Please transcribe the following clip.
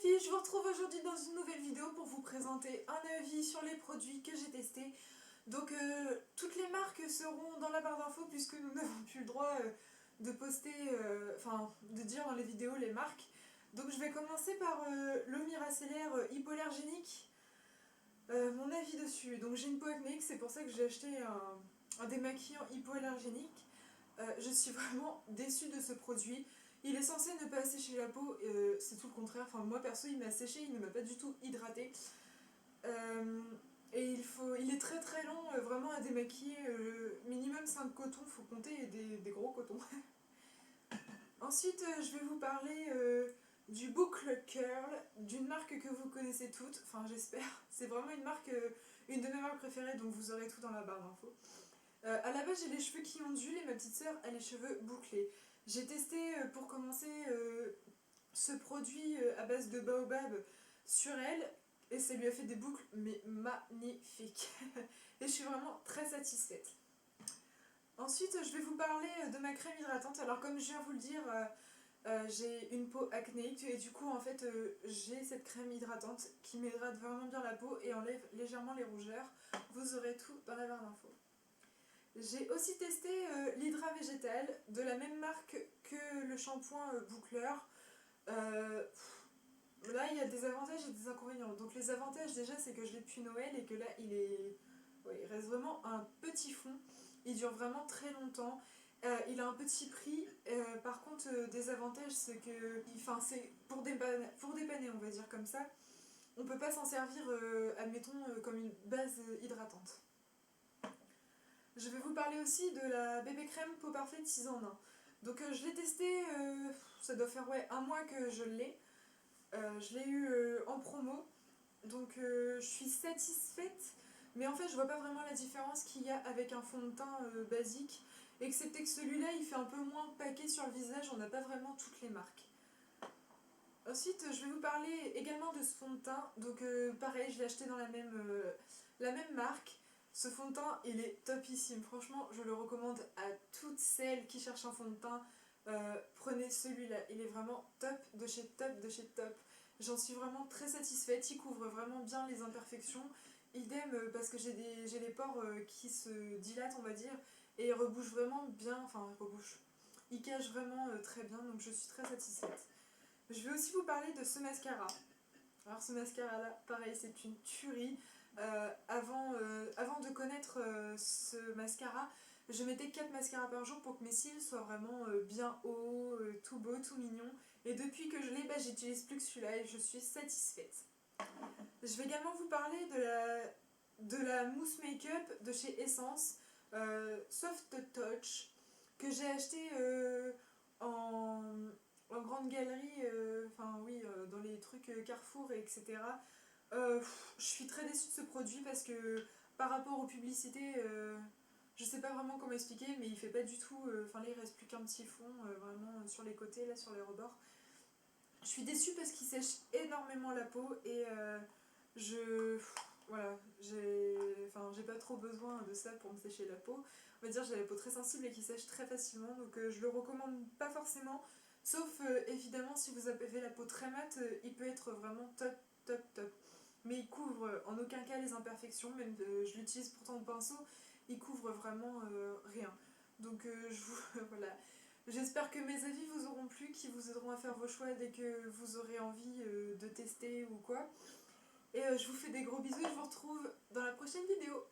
filles, je vous retrouve aujourd'hui dans une nouvelle vidéo pour vous présenter un avis sur les produits que j'ai testés. Donc toutes les marques seront dans la barre d'infos puisque nous n'avons plus le droit de poster, de dire dans les vidéos les marques. Donc je vais commencer par l'eau micellaire hypoallergénique, mon avis dessus. Donc j'ai une peau acnéique, c'est pour ça que j'ai acheté un démaquillant hypoallergénique. Je suis vraiment déçue de ce produit. Il est censé ne pas assécher la peau, c'est tout le contraire. Enfin, moi perso, il m'a asséché, il ne m'a pas du tout hydraté. Et il est très très long vraiment à démaquiller. Minimum 5 cotons, faut compter des gros cotons. Ensuite, je vais vous parler du Boucle Curl, d'une marque que vous connaissez toutes, enfin j'espère. C'est vraiment une marque, une de mes marques préférées, donc vous aurez tout dans la barre d'infos. À la base, j'ai les cheveux qui ondulent et ma petite sœur a les cheveux bouclés. J'ai testé pour commencer ce produit à base de baobab sur elle et ça lui a fait des boucles mais magnifiques. Et je suis vraiment très satisfaite. Ensuite, je vais vous parler de ma crème hydratante. Alors comme je viens vous le dire, j'ai une peau acnéique et du coup en fait j'ai cette crème hydratante qui m'hydrate vraiment bien la peau et enlève légèrement les rougeurs. Vous aurez tout dans la barre d'infos. J'ai aussi testé l'Hydra Végétal de la même marque que le shampoing boucleur. Là il y a des avantages et des inconvénients. Donc les avantages déjà c'est que je l'ai depuis Noël et que là il reste vraiment un petit fond. Il dure vraiment très longtemps. Il a un petit prix. Par contre des avantages c'est que c'est pour dépanner on va dire comme ça. On peut pas s'en servir admettons comme une base hydratante. Je vais vous parler aussi de la bébé crème peau parfaite 6 en 1. Donc je l'ai testé, ça doit faire un mois que je l'ai. Je l'ai eu en promo. Donc je suis satisfaite. Mais en fait je vois pas vraiment la différence qu'il y a avec un fond de teint basique. Excepté que celui-là il fait un peu moins paquet sur le visage, on n'a pas vraiment toutes les marques. Ensuite je vais vous parler également de ce fond de teint. Donc pareil je l'ai acheté dans la même marque. Ce fond de teint, il est topissime. Franchement, je le recommande à toutes celles qui cherchent un fond de teint. Prenez celui-là. Il est vraiment top de chez top de chez top. J'en suis vraiment très satisfaite. Il couvre vraiment bien les imperfections. Idem parce que j'ai les pores qui se dilatent, on va dire. Et il rebouche vraiment bien. Enfin, il rebouche. Il cache vraiment très bien. Donc je suis très satisfaite. Je vais aussi vous parler de ce mascara. Alors ce mascara là, pareil, c'est une tuerie. Avant de connaître ce mascara, je mettais 4 mascaras par jour pour que mes cils soient vraiment bien hauts, tout beau, tout mignon. Et depuis que je l'ai, j'utilise plus que celui-là et je suis satisfaite. Je vais également vous parler de la mousse make-up de chez Essence, Soft Touch, que j'ai acheté en grande galerie, dans les trucs Carrefour, etc. Je suis très déçue de ce produit parce que par rapport aux publicités, je sais pas vraiment comment expliquer, mais il fait pas du tout. Là, il reste plus qu'un petit fond vraiment sur les côtés, là sur les rebords. Je suis déçue parce qu'il sèche énormément la peau et voilà, j'ai pas trop besoin de ça pour me sécher la peau. On va dire j'ai la peau très sensible et qui sèche très facilement, donc je le recommande pas forcément. Sauf évidemment si vous avez la peau très mate, il peut être vraiment top, top, top. Mais il couvre en aucun cas les imperfections, même je l'utilise pourtant au pinceau, il couvre vraiment rien. Donc voilà. J'espère que mes avis vous auront plu, qui vous aideront à faire vos choix dès que vous aurez envie de tester ou quoi. Et je vous fais des gros bisous et je vous retrouve dans la prochaine vidéo.